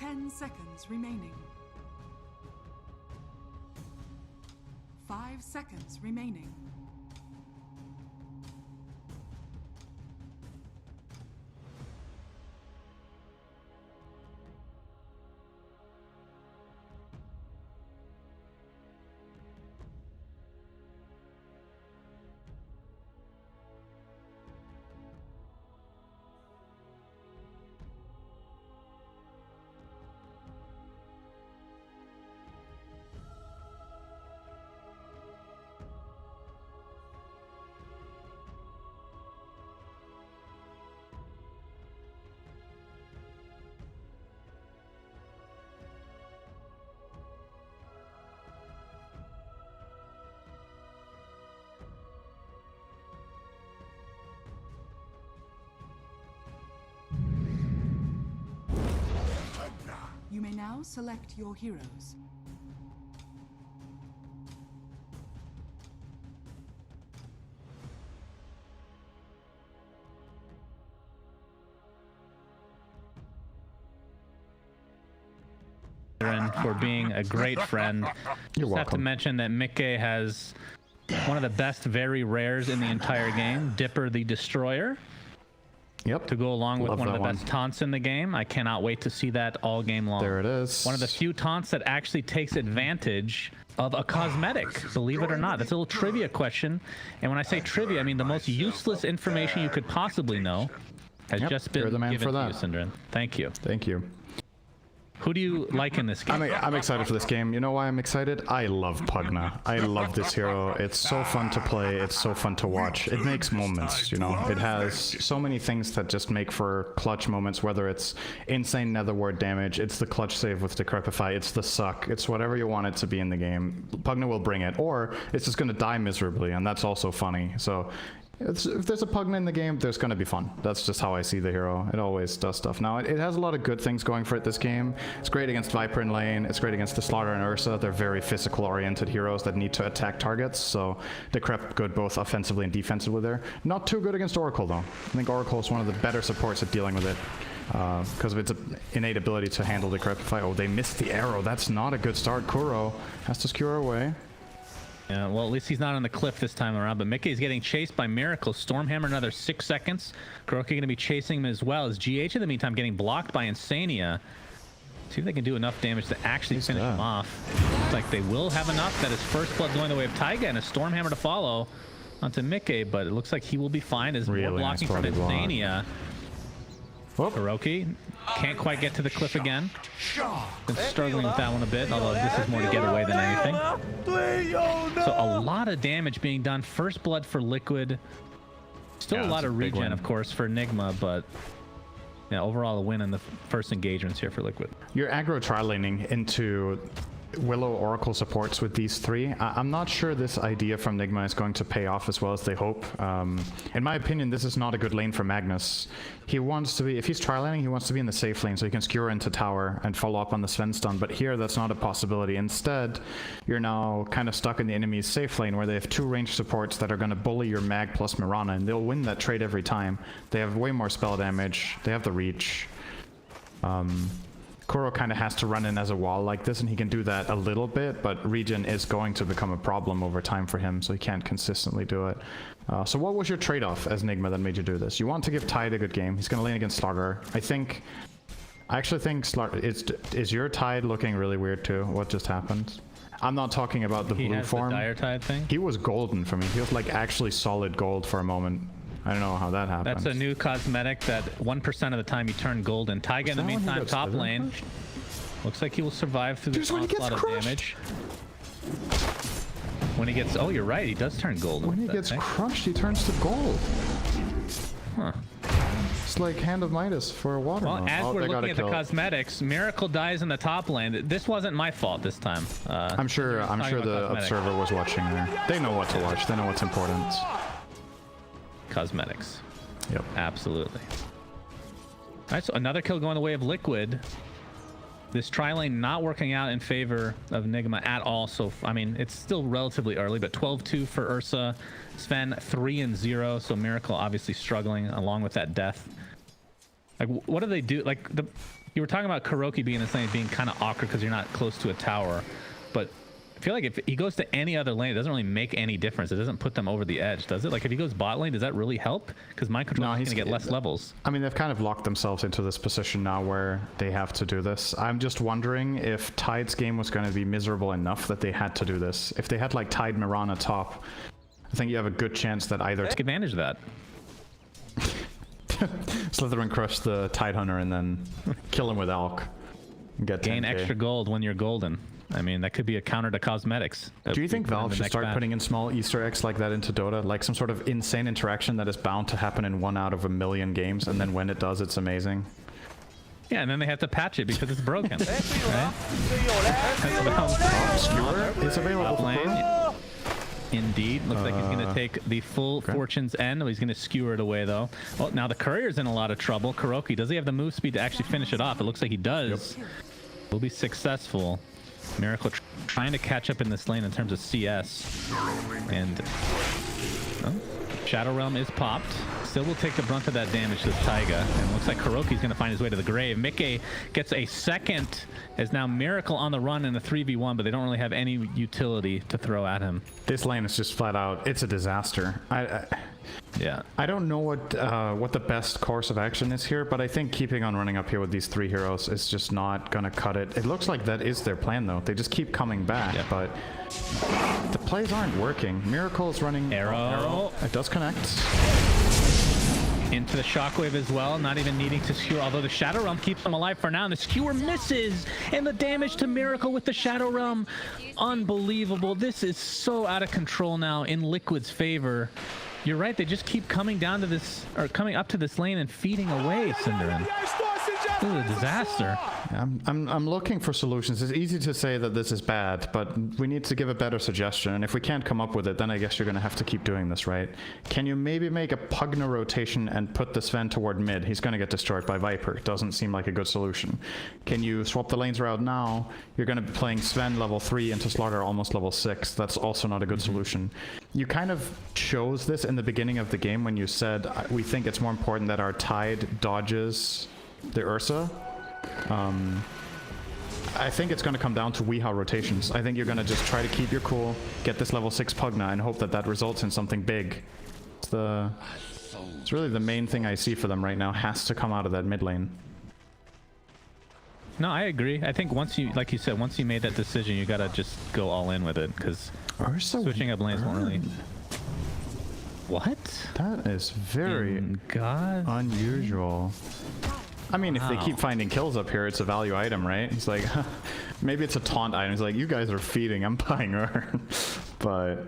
10 seconds remaining. 5 seconds remaining. You may now select your heroes. For being a great friend. You're welcome. Have to mention that Mickey has one of the best very rares in the entire game, Dipper the Destroyer. Yep. To go along with Love one of the that best taunts in the game. I cannot wait to see that all game long. There it is. One of the few taunts that actually takes advantage of a cosmetic, believe it or not. That's a little trivia question. And when I say trivia, I mean the most useless information you could possibly know has just been you're the man given for to that. you, Syndrin. Thank you. Thank you. Who do you like in this game? I'm excited for this game. You know why I'm excited? I love Pugna. I love this hero. It's so fun to play. It's so fun to watch. It makes moments, you know. It has so many things that just make for clutch moments, whether it's insane nether ward damage, it's the clutch save with Decrepify, it's the suck, it's whatever you want it to be in the game. Pugna will bring it, or it's just going to die miserably, and that's also funny. So if there's a Pugna in the game, there's going to be fun. That's just how I see the hero. It always does stuff. Now, it has a lot of good things going for it this game. It's great against Viper in lane. It's great against the Slaughter and Ursa. They're very physical-oriented heroes that need to attack targets. So Decrep good both offensively and defensively there. Not too good against Oracle, though. I think Oracle is one of the better supports at dealing with it because of its innate ability to handle Decrepify. Oh, they missed the arrow. That's not a good start. Kuro has to skewer away. Yeah, well, at least he's not on the cliff this time around, but Mickey's getting chased by Miracle. Stormhammer another 6 seconds. Kuroki going to be chasing him as well, as GH in the meantime getting blocked by Insania. See if they can do enough damage to actually finish him off. Looks like they will have enough. That is first blood going the way of Taiga and a Stormhammer to follow onto Mickey, but it looks like he will be fine as really more blocking nice from Insania. Kuroki can't quite get to the cliff again. Been struggling with that one a bit, although this is more to get away than anything. So a lot of damage being done. First blood for Liquid. Still a lot of regen, of course, for Nigma, but yeah, overall a win in the first engagements here for Liquid. You're aggro tri-laning into Willow Oracle supports with these three. I'm not sure this idea from Nigma is going to pay off as well as they hope. In my opinion, this is not a good lane for Magnus. He wants to be, if he's tri-laning, he wants to be in the safe lane so he can skewer into tower and follow up on the Sven stun, but here that's not a possibility. Instead, you're now kind of stuck in the enemy's safe lane where they have two ranged supports that are going to bully your Mag plus Mirana, and they'll win that trade every time. They have way more spell damage, they have the reach. Kuro kind of has to run in as a wall like this, and he can do that a little bit, but regen is going to become a problem over time for him, so he can't consistently do it. So what was your trade-off as Nigma that made you do this? You want to give Tide a good game. He's going to lane against Slaughter. I actually think Slaughter... Is your Tide looking really weird too? What just happened? I'm not talking about the blue form. The dire Tide thing? He was golden for me. He was like actually solid gold for a moment. I don't know how that happened. That's a new cosmetic that 1% of the time you turn golden. Taiga in the meantime, top lane. Looks like he will survive through this onslaught of damage. When he gets... Oh, you're right. He does turn golden. When he gets crushed, he turns to gold. Huh. It's like Hand of Midas for a water. Well, as we're looking at the cosmetics, Miracle dies in the top lane. This wasn't my fault this time. I'm sure the observer was watching there. They know what to watch. They know what's important. Cosmetics. Yep. Absolutely. All right, so another kill going the way of Liquid. This tri-lane not working out in favor of Nigma at all. So, I mean, it's still relatively early, but 12-2 for Ursa. Sven 3-0. So Miracle obviously struggling along with that death. Like, what do they do? Like, the You were talking about Kuroki being this lane being kind of awkward because you're not close to a tower, but I feel like if he goes to any other lane, it doesn't really make any difference. It doesn't put them over the edge, does it? Like if he goes bot lane, does that really help? Because mind control is going to get less levels. I mean, they've kind of locked themselves into this position now where they have to do this. I'm just wondering if Tide's game was going to be miserable enough that they had to do this. If they had like Tide Mirana top, I think you have a good chance that either take advantage of that. Slytherin crush the Tide Hunter and then kill him with Alk. And get gain 10K. Extra gold when you're golden. I mean, that could be a counter to cosmetics. Do you think Valve should start putting in small Easter eggs like that into Dota? Like some sort of insane interaction that is bound to happen in 1 out of a million games, and then when it does, it's amazing? Yeah, and then they have to patch it because it's broken. Right? Skewer is available for Pearl. Indeed. Looks like he's going to take the full Fortune's End. He's going to skewer it away, though. Well, now the Courier's in a lot of trouble. Kuroki, does he have the move speed to actually finish it off? It looks like he does. Yep. Will be successful. Miracle trying to catch up in this lane in terms of CS. And Shadow Realm is popped. Still will take the brunt of that damage to Taiga. And it looks like Kuroki's going to find his way to the grave. Mickey gets a second as now Miracle on the run in the 3v1, but they don't really have any utility to throw at him. This lane is just flat out, it's a disaster. Yeah. I don't know what the best course of action is here, but I think keeping on running up here with these 3 heroes is just not gonna cut it. It looks like that is their plan though. They just keep coming back, but the plays aren't working. Miracle is running arrow. It does connect. Into the shockwave as well, not even needing to skewer, although the Shadow Realm keeps them alive for now, and the skewer misses, and the damage to Miracle with the Shadow Realm, unbelievable. This is so out of control now in Liquid's favor. You're right, they just keep coming down to this, or coming up to this lane and feeding away Cinderin. This is a disaster. I'm looking for solutions. It's easy to say that this is bad, but we need to give a better suggestion. And if we can't come up with it, then I guess you're going to have to keep doing this, right? Can you maybe make a Pugna rotation and put the Sven toward mid? He's going to get destroyed by Viper. Doesn't seem like a good solution. Can you swap the lanes around now? You're going to be playing Sven level 3 into Slaughter almost level 6. That's also not a good solution. You kind of chose this in the beginning of the game when you said, we think it's more important that our Tide dodges the Ursa. I think it's going to come down to Weehaw rotations. I think you're going to just try to keep your cool, get this level 6 Pugna, and hope that that results in something big. It's really the main thing I see for them right now, has to come out of that mid lane. No, I agree. I think once you, like you said, once you made that decision, you got to just go all in with it, because switching up lanes won't really... What? That is very unusual. I mean, if they keep finding kills up here, it's a value item, right? It's like, maybe it's a taunt item. It's like, you guys are feeding, I'm buying her. But,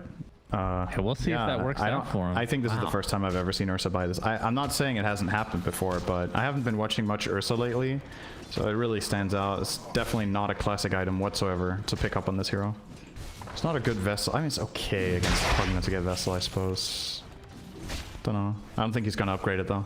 we'll see if that works out for him. I think this is the first time I've ever seen Ursa buy this. I'm not saying it hasn't happened before, but I haven't been watching much Ursa lately, so it really stands out. It's definitely not a classic item whatsoever to pick up on this hero. It's not a good Vessel. I mean, it's okay against Pugna to get Vessel, I suppose. Don't know. I don't think he's going to upgrade it, though.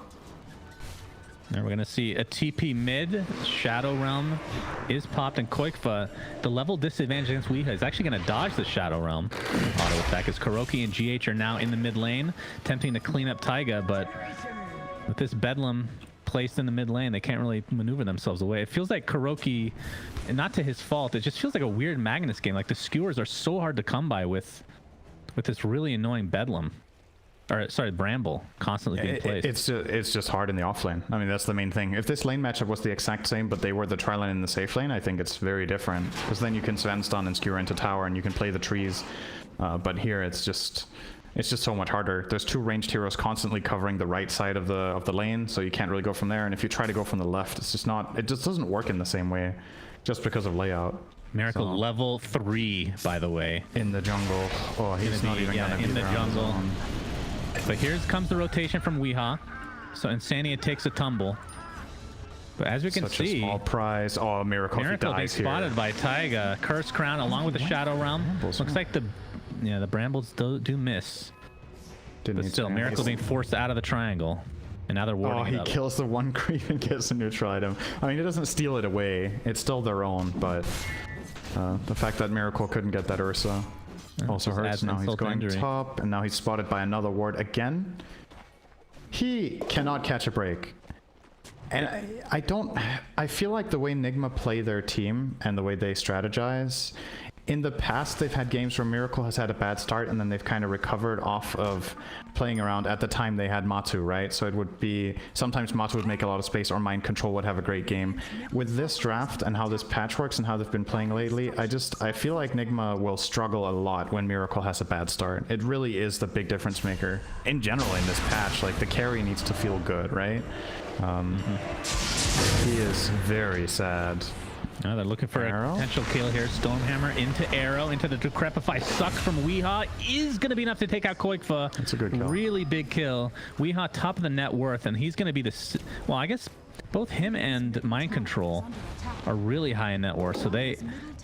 Now we're going to see a TP mid. Shadow Realm is popped, and Koikfa, the level disadvantage against Weehaw, is actually going to dodge the Shadow Realm auto attack, as Kuroki and GH are now in the mid lane, attempting to clean up Taiga, but with this Bedlam placed in the mid lane, they can't really maneuver themselves away. It feels like Kuroki, and not to his fault, it just feels like a weird Magnus game. Like the skewers are so hard to come by with this really annoying Bedlam. Or, sorry, Bramble constantly being placed. It's just hard in the off lane. I mean, that's the main thing. If this lane matchup was the exact same, but they were the tri lane in the safe lane, I think it's very different. Because then you can Sven stun and skewer into tower, and you can play the trees. But here, it's just so much harder. There's 2 ranged heroes constantly covering the right side of the lane, so you can't really go from there. And if you try to go from the left, it's just not. It just doesn't work in the same way, just because of layout. Miracle level 3, by the way, in the jungle. Oh, he's not even gonna be in the jungle. But here comes the rotation from Weehaw. So Insania takes a tumble. But as we can see, a small prize. Oh, Miracle he dies being spotted by Taiga. Curse Crown along with the Shadow Realm. Looks like the Brambles do miss. But still, Miracle being forced out of the triangle. And now they're warding it up. He kills the one creep and gets a neutral item. I mean, it doesn't steal it away. It's still their own, but the fact that Miracle couldn't get that Ursa also hurts. Now he's going top, and now he's spotted by another ward again. He cannot catch a break. And I feel like the way Nigma play their team and the way they strategize, in the past they've had games where Miracle has had a bad start and then they've kind of recovered off of playing around. At the time they had Matu, right? So it would be, sometimes Matu would make a lot of space or Mind Control would have a great game. With this draft and how this patch works and how they've been playing lately, I feel like Nigma will struggle a lot when Miracle has a bad start. It really is the big difference maker. In general in this patch, like the carry needs to feel good, right? He is very sad. Oh, they're looking for Arrow? a potential kill here. Stormhammer into Arrow, into the Decrepify. Suck from Weehaw is going to be enough to take out Koikfa. That's a good kill. Really big kill. Weehaw top of the net worth, and he's going to be the... Well, I guess both him and Mind Control are really high in net worth, so they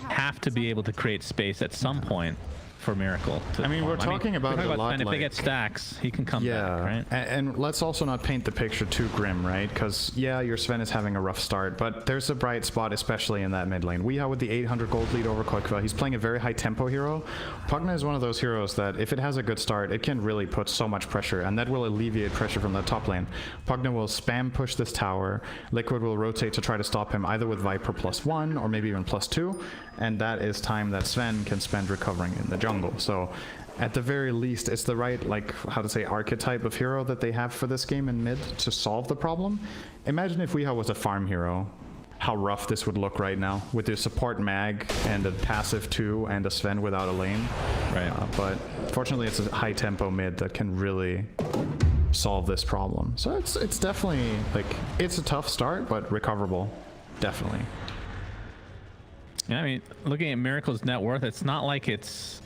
have to be able to create space at some point for Miracle. I mean, we're talking about a lot, and if they like, get stacks, he can come back, right? And let's also not paint the picture too grim, right? Because, yeah, your Sven is having a rough start, but there's a bright spot, especially in that mid lane. Weehaw with the 800 gold lead over Koikva. He's playing a very high tempo hero. Pugna is one of those heroes that, if it has a good start, it can really put so much pressure, and that will alleviate pressure from the top lane. Pugna will spam push this tower. Liquid will rotate to try to stop him, either with Viper +1 or maybe even +2, and that is time that Sven can spend recovering in the jungle. So at the very least, it's the right, like, how to say, archetype of hero that they have for this game in mid to solve the problem. Imagine if Weehaw was a farm hero, how rough this would look right now with the support mag and a passive 2 and a Sven without a lane. Right. But fortunately, it's a high tempo mid that can really solve this problem. So it's definitely, like, it's a tough start, but recoverable, definitely. Yeah, I mean, looking at Miracle's net worth, it's not like it's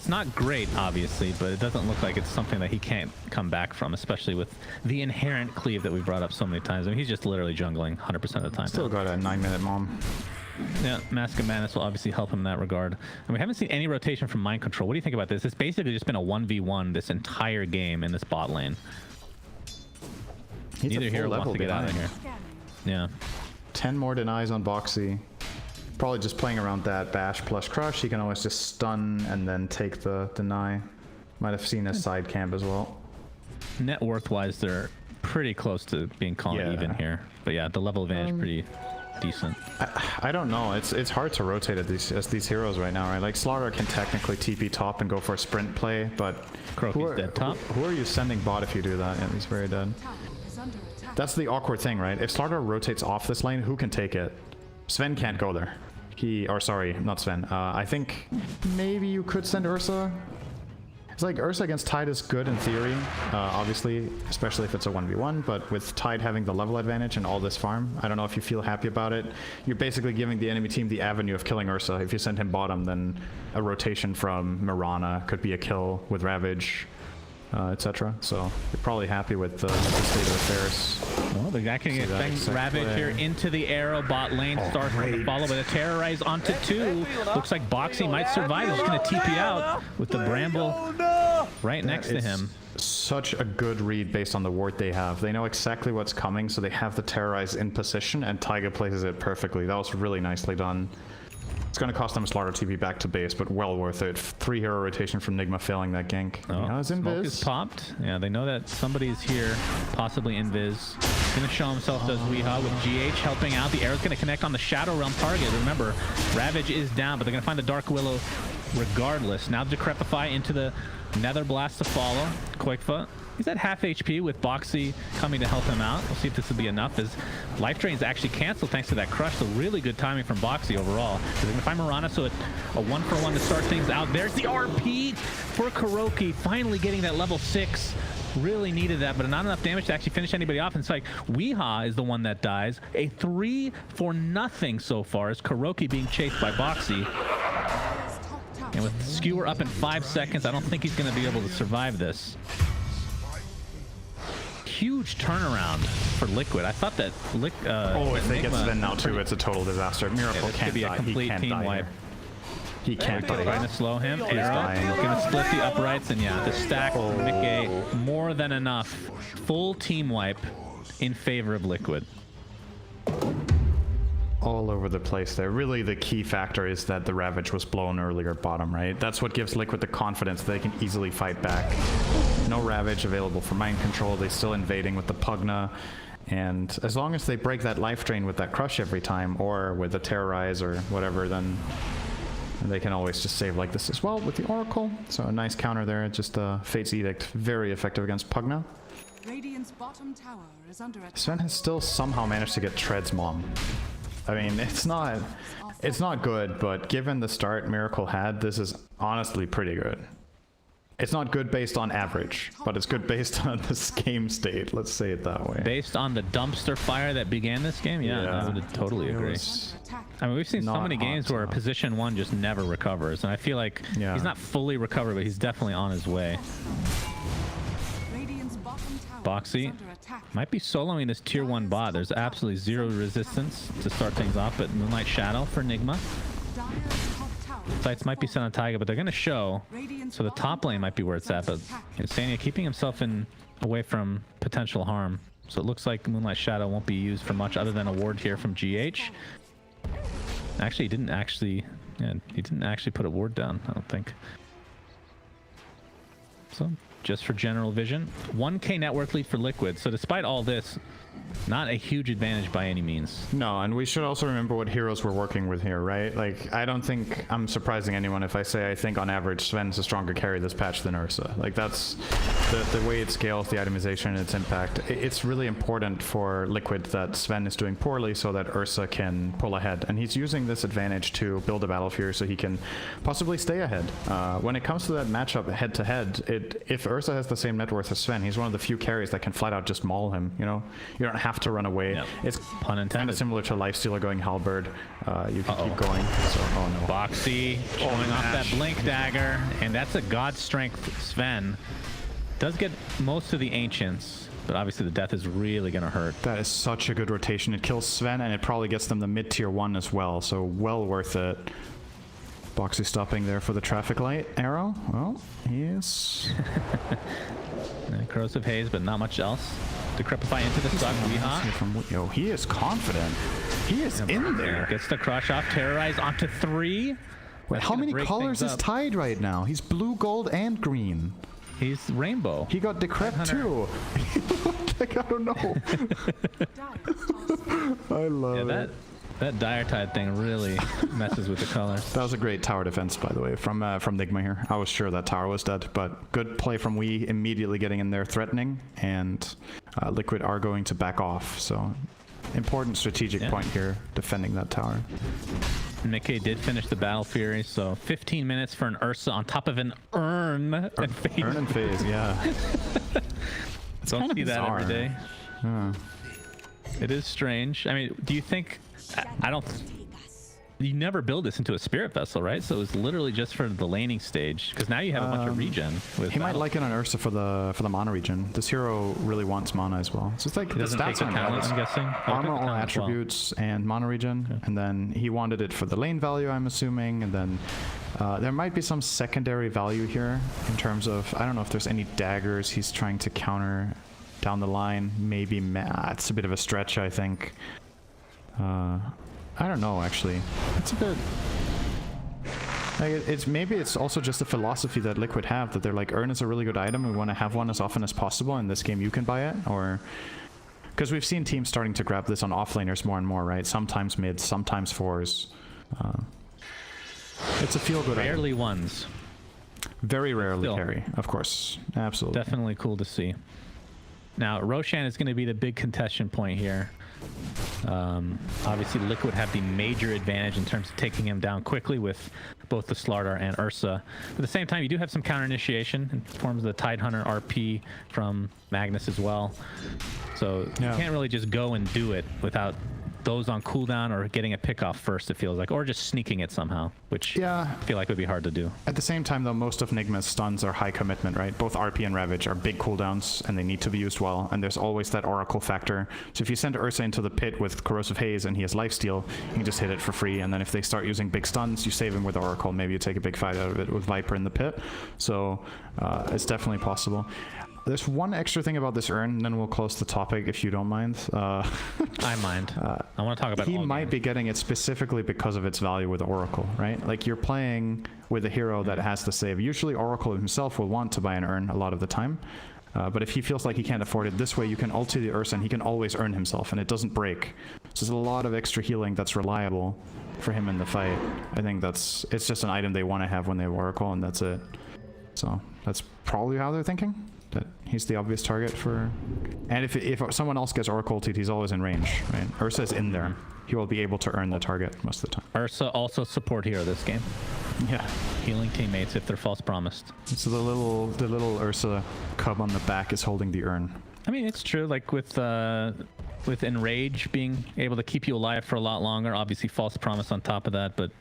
not great, obviously, but it doesn't look like it's something that he can't come back from, especially with the inherent cleave that we've brought up so many times. I mean, he's just literally jungling 100% of the time. Still got a 9-minute mom. Yeah, Mask of Madness will obviously help him in that regard. And we haven't seen any rotation from Mind Control. What do you think about this? It's basically just been a 1v1 this entire game in this bot lane. He's Neither hero wants to get out of here. Yeah. 10 more denies on Boxy. Probably just playing around that bash plus crush. He can always just stun and then take the deny. Might have seen his side camp as well. Net worth wise, they're pretty close to being called even here. But yeah, the level advantage pretty decent. I don't know. It's hard to rotate at these heroes right now, right? Like Slaughter can technically TP top and go for a sprint play, but Croaky's dead top. Who are you sending bot if you do that? Yeah, he's very dead. That's the awkward thing, right? If Slaughter rotates off this lane, who can take it? Sven can't go there. Sorry, not Sven. I think maybe you could send Ursa. It's like Ursa against Tide is good in theory, obviously, especially if it's a 1v1, but with Tide having the level advantage and all this farm, I don't know if you feel happy about it. You're basically giving the enemy team the avenue of killing Ursa. If you send him bottom, then a rotation from Mirana could be a kill with Ravage, etc. So you're probably happy with the state of affairs. Well, the guy can get Ravage here into the Arrow bot lane. Starts with the follow, but a Terrorize onto 2. Looks like Boxy might survive. He's going to TP out with the Bramble right next to him. Such a good read based on the ward they have. They know exactly what's coming, so they have the Terrorize in position, and Taiga places it perfectly. That was really nicely done. It's going to cost them Slaughter TP back to base, but well worth it. 3 hero rotation from Nigma failing that gank. Oh, smoke is popped. Yeah, they know that somebody is here, possibly Invis. Going to show himself, does Weehaw with GH helping out. The arrow's going to connect on the Shadow Realm target. Remember, Ravage is down, but they're going to find the Dark Willow regardless. Now Decrepify into the Nether Blast to follow. Koikfa, he's at half HP with Boxy coming to help him out. We'll see if this will be enough, as life drain's actually canceled thanks to that crush. So really good timing from Boxy overall. They're going to find Mirana, so a 1-for-1 to start things out. There's the RP for Kuroki, finally getting that level 6. Really needed that, but not enough damage to actually finish anybody off. And it's like Weehaw is the one that dies. A 3-for-0 so far, as Kuroki being chased by Boxy. And with Skewer up in 5 seconds, I don't think he's going to be able to survive this. Huge turnaround for Liquid. I thought that if they get Sven now too, it's a total disaster. Miracle can't be a complete team wipe. He can't die. Trying to slow him. Arrow gonna split the uprights, and yeah, the stack Mickey more than enough. Full team wipe in favor of Liquid. All over the place there. Really, the key factor is that the Ravage was blown earlier bottom, right? That's what gives Liquid the confidence that they can easily fight back. No Ravage available for Mind Control. They still invading with the Pugna. And as long as they break that life drain with that crush every time, or with a terrorize or whatever, then they can always just save like this as well with the Oracle. So a nice counter there, just Fate's Edict, very effective against Pugna. Radiant's bottom tower is under attack. Sven has still somehow managed to get Tread's mom. I mean, it's not good, but given the start Miracle had, this is honestly pretty good. It's not good based on average, but it's good based on this game state. Let's say it that way. Based on the dumpster fire that began this game, yeah. I would totally agree. I mean, we've seen so many games where position 1 just never recovers, and I feel like he's not fully recovered, but he's definitely on his way. Bo3 might be soloing this tier 1 bot. There's absolutely zero resistance to start things off, but Moonlight Shadow for Nigma. Sights might be set on Taiga, but they're going to show, so the top lane might be where it's at, but Insania keeping himself away from potential harm. So it looks like Moonlight Shadow won't be used for much other than a ward here from GH. Actually, he didn't actually put a ward down, I don't think. So just for general vision, 1k network lead for Liquid. So despite all this, not a huge advantage by any means. No, and we should also remember what heroes we're working with here, right? Like, I don't think I'm surprising anyone if I say I think on average Sven's a stronger carry this patch than Ursa. Like, that's the way it scales, the itemization and its impact. It's really important for Liquid that Sven is doing poorly so that Ursa can pull ahead. And he's using this advantage to build a Battle Fury so he can possibly stay ahead. When it comes to that matchup head-to-head, if Ursa has the same net worth as Sven, he's one of the few carries that can flat out just maul him, you know? You don't have to run away. Yep. It's pun intended. Kind of similar to Lifestealer going Halberd. You can keep going. So, oh no. Bo3 showing off that Blink Dagger, and that's a God Strength Sven. Does get most of the Ancients, but obviously the death is really going to hurt. That is such a good rotation. It kills Sven, and it probably gets them the mid-tier 1 as well, so well worth it. Bo3 stopping there for the traffic light arrow. Well, he is... Corrosive Haze, but not much else. Decrepify into the suck. Yo, he is confident. He is in there. Gets the crush off. Terrorize onto 3. Wait, how many colors is Tide right now? He's blue, gold, and green. He's rainbow. He got decrep too. Like, I don't know. I love it. That Dire Tide thing really messes with the colors. That was a great tower defense, by the way, from Nigma here. I was sure that tower was dead, but good play from Wii, immediately getting in there, threatening, and Liquid are going to back off. So important strategic point here, defending that tower. Mickey did finish the Battle Fury, so 15 minutes for an Ursa on top of an Urn and Phase. Urn and Phase, yeah. Don't see that every day. Yeah. It is strange. I mean, do you think... You never build this into a Spirit Vessel, right? So it was literally just for the laning stage, because now you have a bunch of regen. He might like it on Ursa for the mana regen. This hero really wants mana as well. So it's like the stats on talent, I'm guessing. Armor, all attributes, and mana regen. And then he wanted it for the lane value, I'm assuming. And then there might be some secondary value here in terms of, I don't know if there's any daggers he's trying to counter down the line. Maybe, it's a bit of a stretch, I think. I don't know, actually. It's a bit... Like, maybe it's also just a philosophy that Liquid have, that they're like, Urn is a really good item, we want to have one as often as possible, in this game you can buy it, or... Because we've seen teams starting to grab this on offlaners more and more, right? Sometimes mids, sometimes fours. It's a feel-good item. Rarely ones. Very rarely carry, of course. Absolutely. Definitely cool to see. Now, Roshan is going to be the big contention point here. Obviously, Liquid have the major advantage in terms of taking him down quickly with both the Slardar and Ursa. At the same time, you do have some counter initiation in forms of the Tidehunter RP from Magnus as well. So you can't really just go and do it without those on cooldown or getting a pick off first, it feels like, or just sneaking it somehow, which I feel like would be hard to do. At the same time, though, most of Nigma's stuns are high commitment, right? Both RP and Ravage are big cooldowns, and they need to be used well, and there's always that Oracle factor. So if you send Ursa into the pit with Corrosive Haze and he has lifesteal, you can just hit it for free, and then if they start using big stuns, you save him with Oracle. Maybe you take a big fight out of it with Viper in the pit. So it's definitely possible. There's one extra thing about this Urn, and then we'll close the topic if you don't mind. I mind. I want to talk about he might be getting it specifically because of its value with Oracle, right? Like, you're playing with a hero that has the save. Usually Oracle himself will want to buy an Urn a lot of the time. But if he feels like he can't afford it, this way you can ulti the Ursa and he can always earn himself and it doesn't break. So there's a lot of extra healing that's reliable for him in the fight. I think it's just an item they want to have when they have Oracle, and that's it. So that's probably how they're thinking, that he's the obvious target for... And if someone else gets Oracle ulted, he's always in range, right? Ursa's in there. He will be able to earn the target most of the time. Ursa also support hero this game. Yeah. Healing teammates if they're false promised. So the little Ursa cub on the back is holding the urn. I mean, it's true, like with Enrage being able to keep you alive for a lot longer, obviously false promise on top of that, but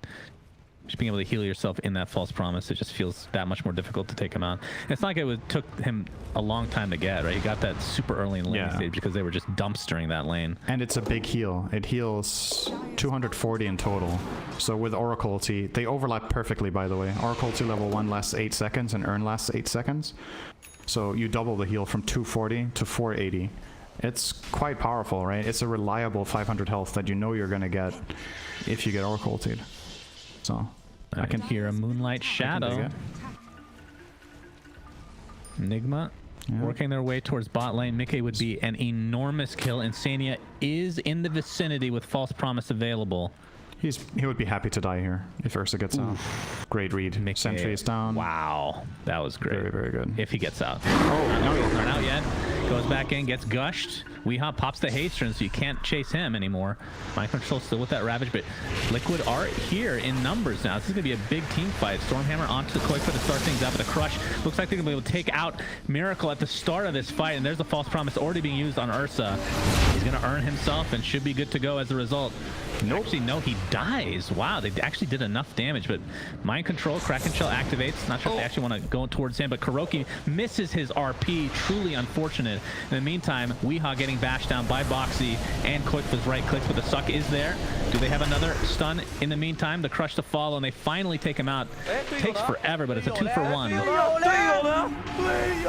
just being able to heal yourself in that false promise, it just feels that much more difficult to take him out. And it's not like it took him a long time to get, right? He got that super early in the lane stage because they were just dumpstering that lane. And it's a big heal. It heals 240 in total. So with Oracle ulti, they overlap perfectly, by the way. Oracle ulti level 1 lasts 8 seconds and Urn lasts 8 seconds. So you double the heal from 240 to 480. It's quite powerful, right? It's a reliable 500 health that you know you're going to get if you get Oracle ultied. So I can hear a Moonlight Shadow. Nigma working their way towards bot lane. Mickey would be an enormous kill. Insania is in the vicinity with false promise available. He would be happy to die here if Ursa gets out. Great read. Sentry is down. Wow, that was great. Very, very good. If he gets out. Oh, no, he's not out yet. Goes back in, gets gushed. Weehaw pops the Hasten, so you can't chase him anymore. Mind Control still with that Ravage, but Liquid are here in numbers now. This is going to be a big team fight. Stormhammer onto the Koifa to start things out, but the Crush looks like they're going to be able to take out Miracle at the start of this fight, and there's the false promise already being used on Ursa. He's going to earn himself and should be good to go as a result. Nope. Actually, no, he dies. Wow, they actually did enough damage, but Mind Control, Kraken Shell activates. Not sure if they actually want to go towards him, but Kuroki misses his RP. Truly unfortunate. In the meantime, Weehaw getting bashed down by Bo3 and Koifa's right clicks, but the suck is there. Do they have another stun in the meantime? The Crush to follow, and they finally take him out. Takes forever, but it's a 2-for-1.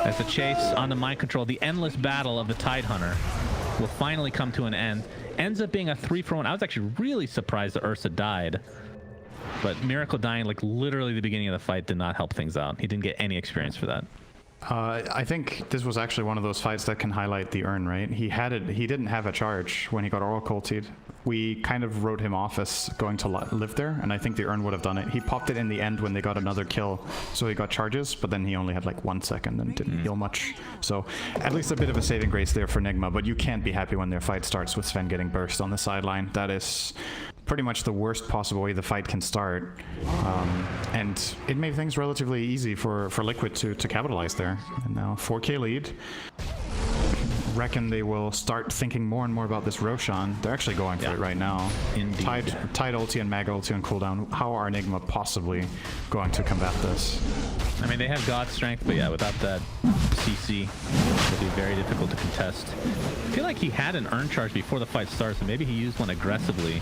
As the chase on the Mind Control, the endless battle of the Tidehunter will finally come to an end. Ends up being a 3-for-1. I was actually really surprised that Ursa died, but Miracle dying like literally the beginning of the fight did not help things out. He didn't get any experience for that. I think this was actually one of those fights that can highlight the urn, right? He didn't have a charge when he got Oracle ultied. We kind of wrote him off as going to live there, and I think the urn would have done it. He popped it in the end when they got another kill, so he got charges, but then he only had like 1 second and didn't heal much. So at least a bit of a saving grace there for Nigma, but you can't be happy when their fight starts with Sven getting burst on the sideline. That is pretty much the worst possible way the fight can start, and it made things relatively easy for Liquid to capitalize there. And now 4K lead. Reckon they will start thinking more and more about this Roshan. They're actually going for it right now. Indeed. Tide ulti and Mag ulti on cooldown. How are Nigma possibly going to combat this? I mean, they have God strength, but yeah, without that CC, it'll be very difficult to contest. I feel like he had an urn charge before the fight starts, and maybe he used one aggressively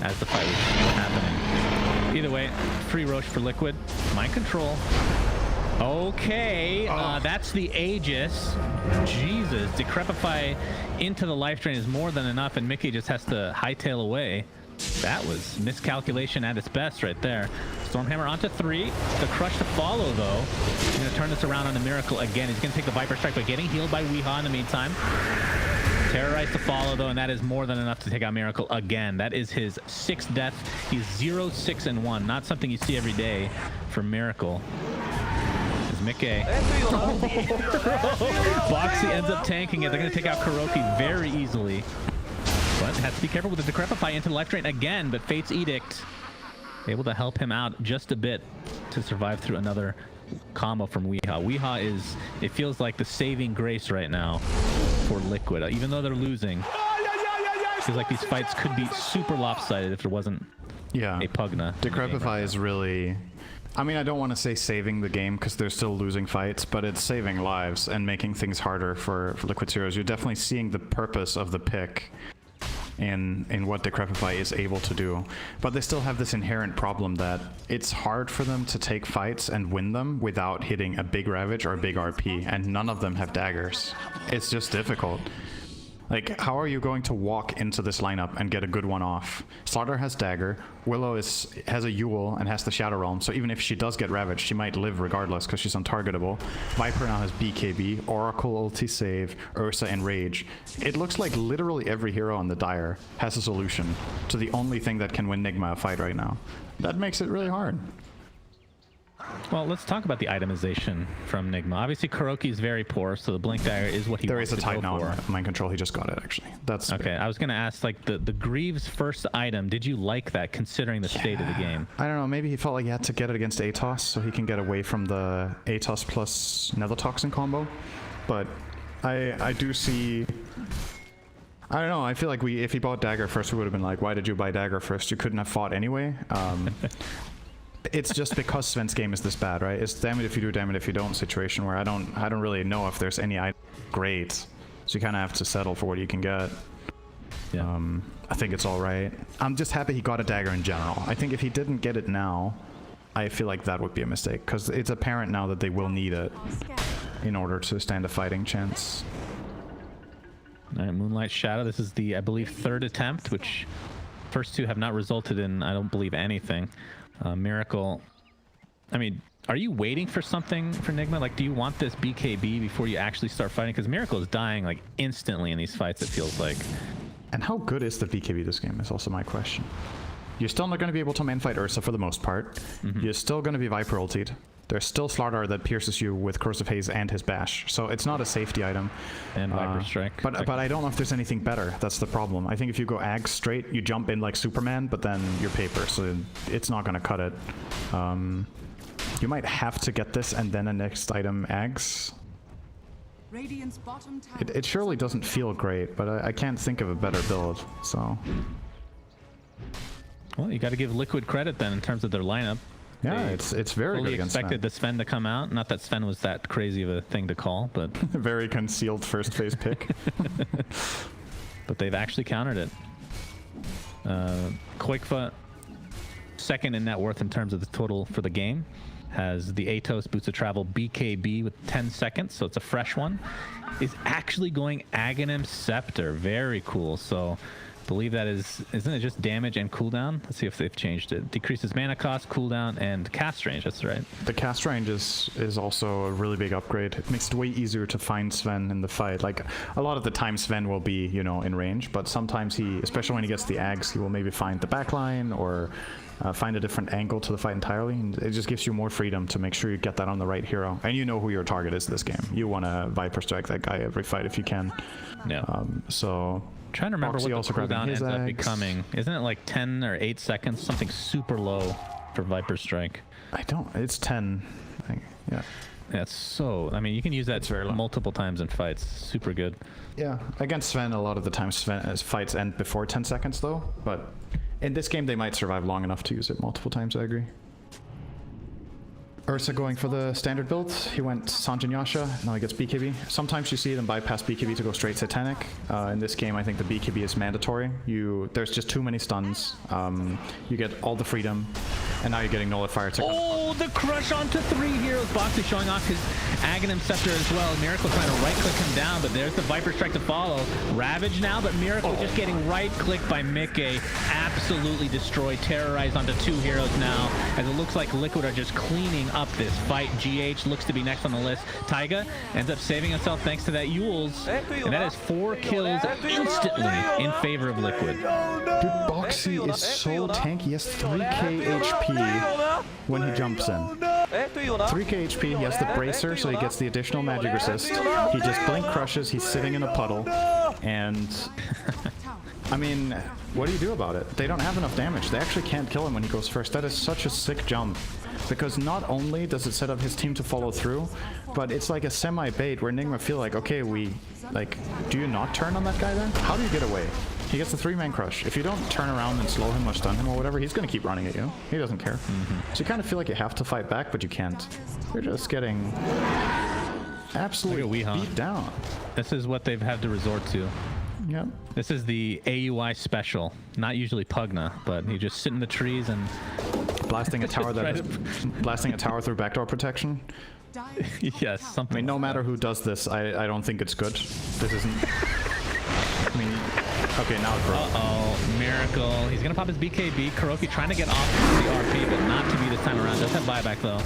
as the fight was happening. Either way, free Roche for Liquid. Mind Control. Okay, that's the Aegis. Jesus, Decrepify into the life drain is more than enough, and Mickey just has to hightail away. That was miscalculation at its best right there. Stormhammer onto 3. The Crush to follow, though. He's going to turn this around on the Miracle again. He's going to take the Viper Strike, but getting healed by Weehaw in the meantime. Terrorize to follow, though, and that is more than enough to take out Miracle again. That is his 6th death. He's 0-6-1. Not something you see every day for Miracle. Mickey. Bo3 ends up tanking it. They're going to take out Kuroki very easily. But has to be careful with the Decrepify into the life drain again, but Fate's Edict able to help him out just a bit to survive through another combo from Weehaw. Weehaw is, it feels like the saving grace right now for Liquid. Even though they're losing, it feels like these fights could be super lopsided if there wasn't a Pugna. Decrepify is really... I mean, I don't want to say saving the game because they're still losing fights, but it's saving lives and making things harder for Liquid heroes. You're definitely seeing the purpose of the pick in what Decrepify is able to do. But they still have this inherent problem that it's hard for them to take fights and win them without hitting a big Ravage or a big RP, and none of them have daggers. It's just difficult. Like, how are you going to walk into this lineup and get a good one off? Slardar has Dagger, Willow has a Yule and has the Shadow Realm, so even if she does get Ravaged, she might live regardless because she's untargetable. Viper now has BKB, Oracle ulti save, Ursa and Rage. It looks like literally every hero on the Dire has a solution to the only thing that can win Nigma a fight right now. That makes it really hard. Well, let's talk about the itemization from Nigma. Obviously, Kuroki is very poor, so the Blink Dagger is what he There wants is a to go tide now for. in Mind Control. He just got it, actually. That's okay. I was going to ask, like, the Greaves first item, did you like that, considering the state of the game? I don't know. Maybe he felt like he had to get it against Atos, so he can get away from the Atos plus Nether Toxin combo. But I do see... I don't know. I feel like if he bought Dagger first, we would have been like, why did you buy Dagger first? You couldn't have fought anyway. It's just because Sven's game is this bad, right? It's damn it if you do, damn it if you don't situation where I don't really know if there's any item great. So you kind of have to settle for what you can get. Yeah. I think it's all right. I'm just happy he got a Dagger in general. I think if he didn't get it now, I feel like that would be a mistake because it's apparent now that they will need it in order to stand a fighting chance. All right, Moonlight Shadow. This is the, I believe, third attempt, which first two have not resulted in, I don't believe, anything. Miracle, I mean, are you waiting for something for Nigma? Like, do you want this BKB before you actually start fighting? Because Miracle is dying, like, instantly in these fights, it feels like. And how good is the BKB this game is also my question. You're still not going to be able to main fight Ursa for the most part. You're still going to be Viper ultied. There's still Slardar that pierces you with Corrosive Haze and his Bash, so it's not a safety item. And Viper Strike. But I don't know if there's anything better. That's the problem. I think if you go Ag straight, you jump in like Superman, but then you're paper, so it's not going to cut it. You might have to get this and then a next item Ags. Radiant's bottom tower. It surely doesn't feel great, but I can't think of a better build, so... Well, you got to give Liquid credit then in terms of their lineup. Yeah, it's very good against Sven. Expected the Sven to come out. Not that Sven was that crazy of a thing to call, but... Very concealed first phase pick. But they've actually countered it. Koikfa, second in net worth in terms of the total for the game, has the Atos Boots of Travel BKB with 10 seconds, so it's a fresh one. Is actually going Aghanim Scepter. Very cool. So... believe that isn't it just damage and cooldown? Let's see if they've changed it. Decreases mana cost, cooldown, and cast range. That's right. The cast range is also a really big upgrade. It makes it way easier to find Sven in the fight. Like, a lot of the time Sven will be, you know, in range, but sometimes he, especially when he gets the Ags, he will maybe find the backline or find a different angle to the fight entirely. And it just gives you more freedom to make sure you get that on the right hero. And you know who your target is this game. You want to Viper Strike that guy every fight if you can. Yeah. So... trying to remember Foxy what the cooldown ends up becoming. Isn't it like 10 or 8 seconds? Something super low for Viper Strike. I don't... it's 10. I think. Yeah. That's so... I mean, you can use that multiple times in fights. Super good. Yeah. Against Sven, a lot of the time Sven's fights end before 10 seconds, though. But in this game, they might survive long enough to use it multiple times, I agree. Ursa going for the standard build. He went Sanjin Yasha, now he gets BKB. Sometimes you see them bypass BKB to go straight Satanic. In this game, I think the BKB is mandatory. There's just too many stuns. You get all the freedom, and now you're getting Nullifier to... Oh, the crush onto 3 heroes. Bo3 showing off his Aghanim Scepter as well. Miracle trying to right-click him down, but there's the Viper Strike to follow. Ravage now, but Miracle just getting right-clicked by Mickey. Absolutely destroyed, terrorized onto 2 heroes now, as it looks like Liquid are just cleaning up this fight. GH looks to be next on the list. Taiga ends up saving himself thanks to that Yules, and that is 4 kills instantly in favor of Liquid. Dude, Bo3 is so tanky. He has 3k HP when he jumps in. 3k HP, he has the Bracer, so he gets the additional magic resist. He just blink crushes, he's sitting in a puddle, and... I mean, what do you do about it? They don't have enough damage. They actually can't kill him when he goes first. That is such a sick jump. Because not only does it set up his team to follow through, but it's like a semi-bait where Nigma feel like, okay, do you not turn on that guy then? How do you get away? He gets the 3-man crush. If you don't turn around and slow him or stun him or whatever, he's going to keep running at you. He doesn't care. So you kind of feel like you have to fight back, but you can't. You're just getting absolutely beat down. This is what they've had to resort to. Yep. This is the AUI special. Not usually Pugna, but you just sit in the trees and... blasting a tower blasting a tower through backdoor protection. Yes, something. I mean, no matter who does this, I don't think it's good. This isn't... Okay, now it broke. Uh-oh, Miracle. He's gonna pop his BKB. Kuroki trying to get off the RP, but not to be this time around. Does have buyback though.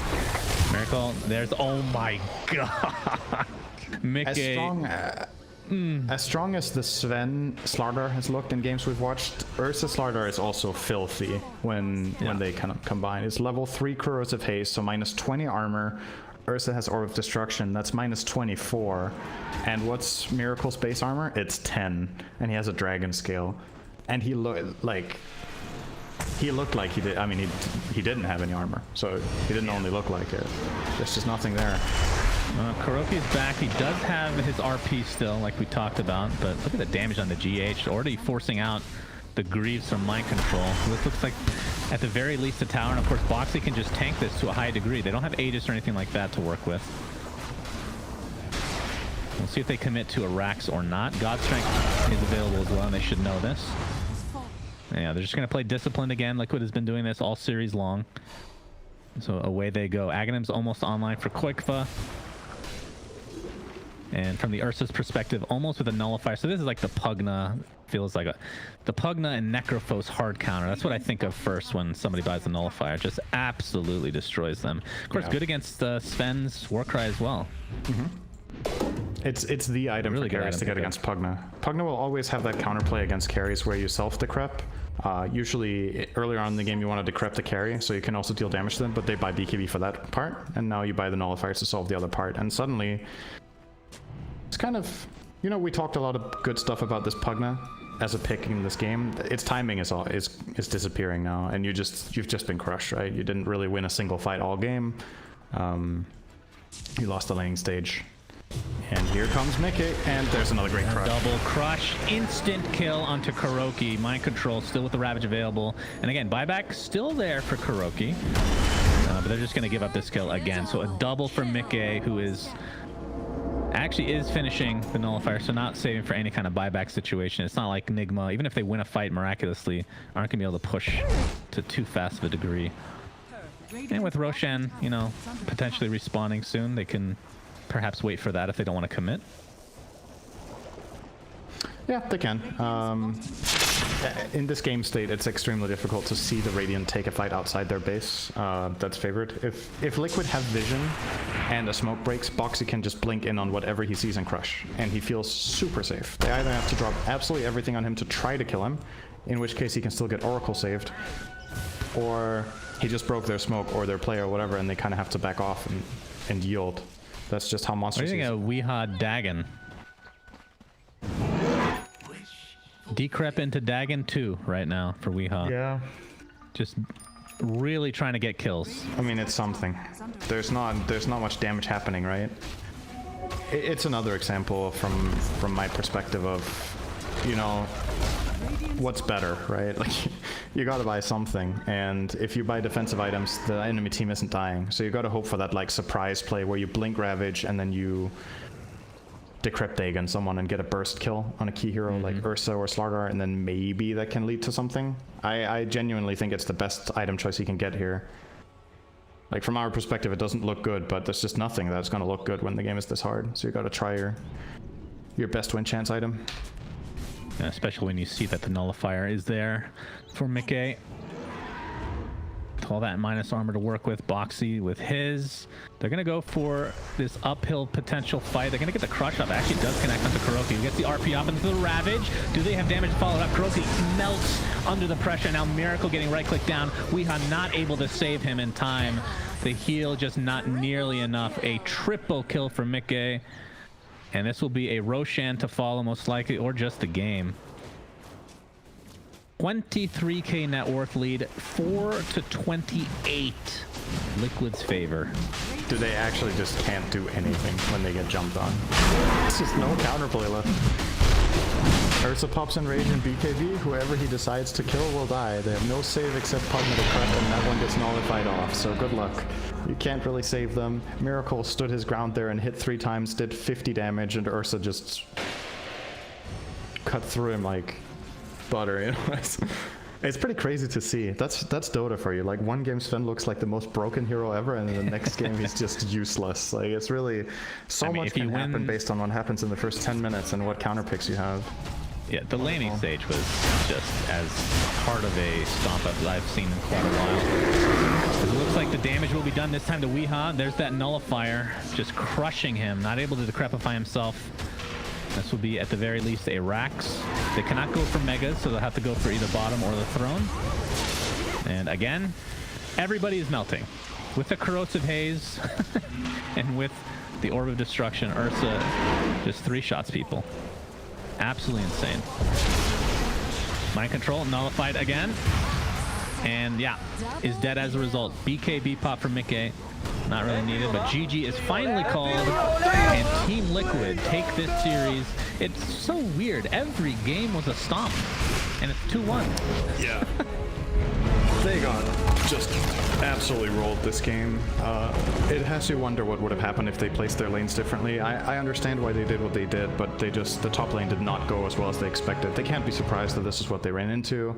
Miracle, there's, oh my god. Mickey. As strong as the Sven Slardar has looked in games we've watched, Ursa Slardar is also filthy when they kind of combine. It's level 3 corrosive haste, so minus 20 armor. Ursa has Orb of Destruction, that's minus 24. And what's Miracle's base armor? It's 10, and he has a dragon scale. And he looked like he did. I mean, he didn't have any armor, so he didn't only look like it. There's just nothing there. Kuroki's back. He does have his RP still, like we talked about, but look at the damage on the GH. Already forcing out the Greaves from Mind Control. This looks like, at the very least, a tower, and of course, Bo3 can just tank this to a high degree. They don't have Aegis or anything like that to work with. We'll see if they commit to a Rax or not. God Strength is available as well, and they should know this. Yeah, they're just going to play Disciplined again. Liquid has been doing this all series long. So away they go. Aghanim's almost online for Koikfa. And from the Ursa's perspective, almost with a nullifier. So this is like the Pugna, feels like the Pugna and Necrophos hard counter. That's what I think of first when somebody buys the nullifier. Just absolutely destroys them. Of course, good against Sven's Warcry as well. It's the item really for carries to get against Pugna. Pugna will always have that counterplay against carries where you self-decrep. Usually earlier on in the game you want to decrep the carry, so you can also deal damage to them, but they buy BKB for that part, and now you buy the nullifiers to solve the other part, and suddenly it's kind of, you know, we talked a lot of good stuff about this Pugna as a pick in this game. Its timing is disappearing now, and you've just been crushed, right? You didn't really win a single fight all game. You lost the laning stage. And here comes Mickey, and there's another great crush. Double crush, instant kill onto Kuroki. Mind Control still with the Ravage available. And again, buyback still there for Kuroki. But they're just going to give up this kill again. So a double for Mickey, who is finishing the nullifier, so not saving for any kind of buyback situation. It's not like Nigma, even if they win a fight miraculously, aren't going to be able to push to too fast of a degree. And with Roshan, you know, potentially respawning soon, they can perhaps wait for that if they don't want to commit. Yeah, they can. In this game state, it's extremely difficult to see the Radiant take a fight outside their base. That's favored. If Liquid have vision and a smoke breaks, Bo3 can just blink in on whatever he sees and crush, and he feels super safe. They either have to drop absolutely everything on him to try to kill him, in which case he can still get Oracle saved, or he just broke their smoke or their play or whatever, and they kind of have to back off and yield. That's just how monsters. What do you think of Weeha Dagon? Decrep into Dagon 2 right now for Weeha. Yeah. Just really trying to get kills. I mean, it's something. There's not much damage happening, right? It's another example from my perspective of, you know, what's better, right? Like, you gotta buy something, and if you buy defensive items, the enemy team isn't dying. So you gotta hope for that like surprise play where you blink Ravage and then you decrypt Dagon someone and get a burst kill on a key hero like Ursa or Slardar, and then maybe that can lead to something. I genuinely think it's the best item choice you can get here. Like, from our perspective, it doesn't look good, but there's just nothing that's gonna look good when the game is this hard. So you gotta try your best win chance item. Yeah, especially when you see that the nullifier is there for Mickey. With all that minus armor to work with, Bo3 with his. They're going to go for this uphill potential fight. They're going to get the crush up. Actually does connect onto Kuroki. He gets the RP up into the Ravage. Do they have damage to follow it up? Kuroki melts under the pressure. Now Miracle getting right-click down. Weeha not able to save him in time. The heal just not nearly enough. A triple kill for Mickey. And this will be a Roshan to follow most likely, or just the game. 23k net worth lead, 4-28. Liquid's favor. Do they actually just can't do anything when they get jumped on? It's just no counterplay left. Ursa pops in Rage and BKB. Whoever he decides to kill will die. They have no save except Pugna to prep, and that one gets nullified off, so good luck. You can't really save them. Miracle stood his ground there and hit 3 times, did 50 damage, and Ursa just cut through him like butter, you know? It's pretty crazy to see. That's Dota for you. Like, one game Sven looks like the most broken hero ever, and then the next game he's just useless. Like, it's really so much can happen based on what happens in the first 10 minutes and what counter picks you have. Yeah, the laning stage was just as hard of a stomp as I've seen in quite a while. It looks like the damage will be done this time to Weehaw. There's that nullifier, just crushing him, not able to decrepify himself. This will be, at the very least, a Rax. They cannot go for Megas, so they'll have to go for either bottom or the throne. And again, everybody is melting. With the Corrosive Haze and with the Orb of Destruction, Ursa just 3-shots people. Absolutely insane. Mind Control nullified again. And yeah, is dead as a result. BKB pop from Mickey. Not really needed, but GG is finally called. And Team Liquid take this series. It's so weird. Every game was a stomp. And it's 2-1. Yeah. They got just absolutely rolled this game. It has you wonder what would have happened if they placed their lanes differently. I understand why they did what they did, but the top lane did not go as well as they expected. They can't be surprised that this is what they ran into.